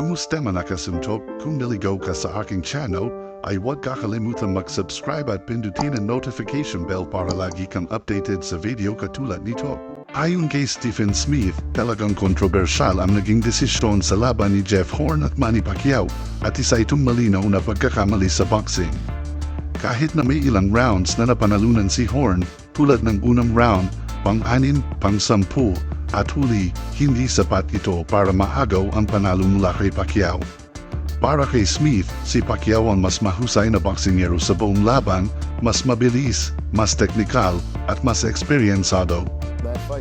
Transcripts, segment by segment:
Kumusta mga kasuntok? Kung naligaw ka sa aking channel, ay huwag kakalimutan mag-subscribe at pindutin ang notification bell para lagi kang updated sa video katulad nito. Ayon kay Stephen Smith, talagang kontrobersyal ang naging desisyon sa laban ni Jeff Horn at Manny Pacquiao at isa itong malinaw na pagkakamali sa boxing. Kahit na may ilang rounds na napanalunan si Horn, tulad ng unang round, pang-6, pang-10, at huli, hindi sapat ito para maagaw ang panalo mula kay Pacquiao. Para kay Smith, si Pacquiao ang mas mahusay na boksingero sa buong laban, mas mabilis, mas teknikal, at mas eksperyensado.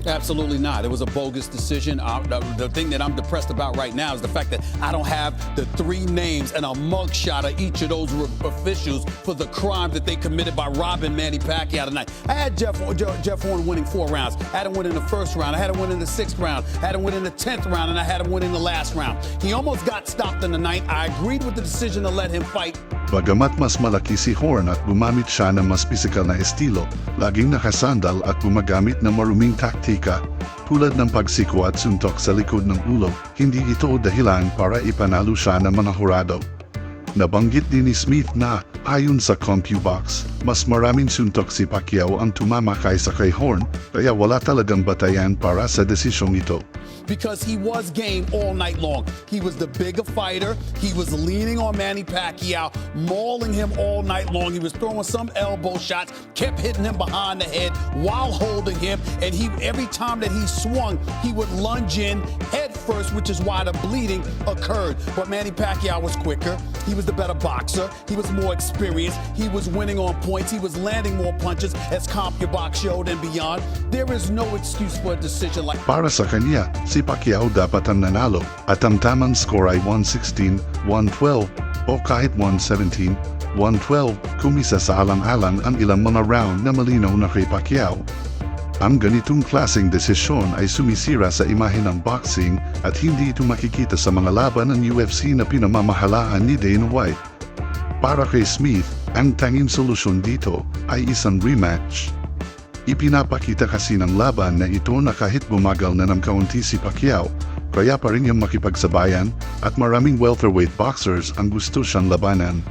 Absolutely not. It was a bogus decision. The thing that I'm depressed about right now is the fact that I don't have the 3 names and a mugshot of each of those officials for the crime that they committed by robbing Manny Pacquiao tonight. I had Jeff Horn winning 4 rounds. I had him win in the first round. I had him win in the 6th round. I had him win in the 10th round, and I had him win in the last round. He almost got stopped in the 9th. I agreed with the decision to let him fight. Bagamat mas malaki si Horn at gumamit siya ng mas pisikal na estilo, laging nakasandal at gumagamit ng maruming taktika, tulad ng pagsiko at suntok sa likod ng ulo, hindi ito dahilan para ipanalo siya ng mga hurado. Nabanggit din ni Smith na, ayon sa CompuBox, mas maraming suntok si Pacquiao ang tumama kaysa kay Horn, kaya wala talagang batayan para sa desisyong ito. Because he was game all night long. He was the bigger fighter. He was leaning on Manny Pacquiao, mauling him all night long. He was throwing some elbow shots, kept hitting him behind the head while holding him. And every time that he swung, he would lunge in head first, which is why the bleeding occurred. But Manny Pacquiao was quicker. He was the better boxer. He was more experienced. He was winning on points. He was landing more punches, as CompuBox showed and beyond. There is no excuse for a decision like Para sa kanya, si Pacquiao dapat ang nanalo at ang tamang score ay 116, 112 o kahit 117, 112 kung isa sa alang-alang ang ilang mga round na malinaw na kay Pacquiao. Ang ganitong klaseng desisyon ay sumisira sa imahe ng boxing at hindi ito makikita sa mga laban ng UFC na pinamamahalaan ni Dana White. Para kay Smith, ang tanging solusyon dito ay isang rematch. Ipinapakita kasi ng laban na ito na kahit bumagal na ng kaunti si Pacquiao, kaya pa rin niyang makipagsabayan at maraming welterweight boxers ang gusto siyang labanan.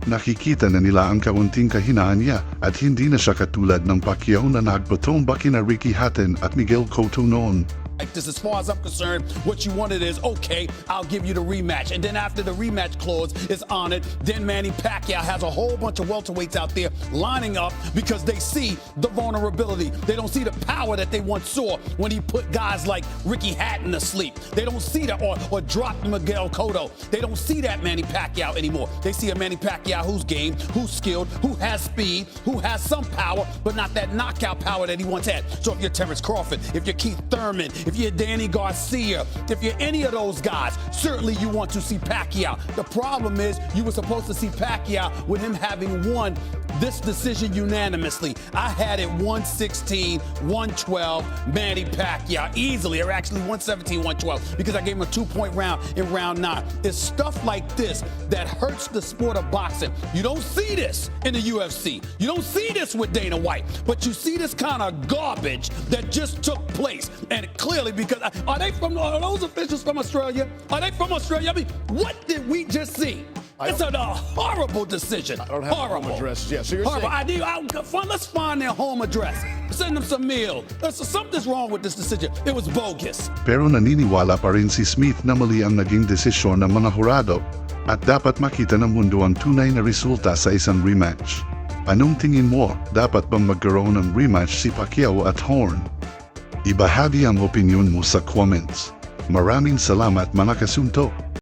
Nakikita na nila ang kaunting kahinaan niya at hindi na siya katulad ng Pacquiao na nagpatomba kina Ricky Hatton at Miguel Cotto noon. Like this, as far as I'm concerned, what you wanted is, okay, I'll give you the rematch. And then after the rematch clause is honored, then Manny Pacquiao has a whole bunch of welterweights out there lining up because they see the vulnerability. They don't see the power that they once saw when he put guys like Ricky Hatton to sleep. They don't see that, or dropped Miguel Cotto. They don't see that Manny Pacquiao anymore. They see a Manny Pacquiao who's game, who's skilled, who has speed, who has some power, but not that knockout power that he once had. So if you're Terrence Crawford, if you're Keith Thurman, if you're Danny Garcia, if you're any of those guys, certainly you want to see Pacquiao. The problem is you were supposed to see Pacquiao with him having won this decision unanimously. I had it 116, 112, Manny Pacquiao easily, or actually 117, 112, because I gave him a 2-point round in round 9. It's stuff like this that hurts the sport of boxing. You don't see this in the UFC. You don't see this with Dana White, but you see this kind of garbage that just took place. And clearly, because are those officials from Australia? Are they from Australia? I mean, what did we just see? It's a horrible decision. I don't have horrible. home address. Yeah, so you're horrible. saying... Let's find their home address. Send them some meal. Something's wrong with this decision. It was bogus. Pero naniniwala pa rin si Smith na mali ang naging desisyon ng mga hurado at dapat makita ng mundo ang tunay na resulta sa isang rematch. Anong tingin mo, dapat bang magkaroon ng rematch si Pacquiao at Horn? Ibahagi ang opinion mo sa comments. Maraming salamat mga kasuntok.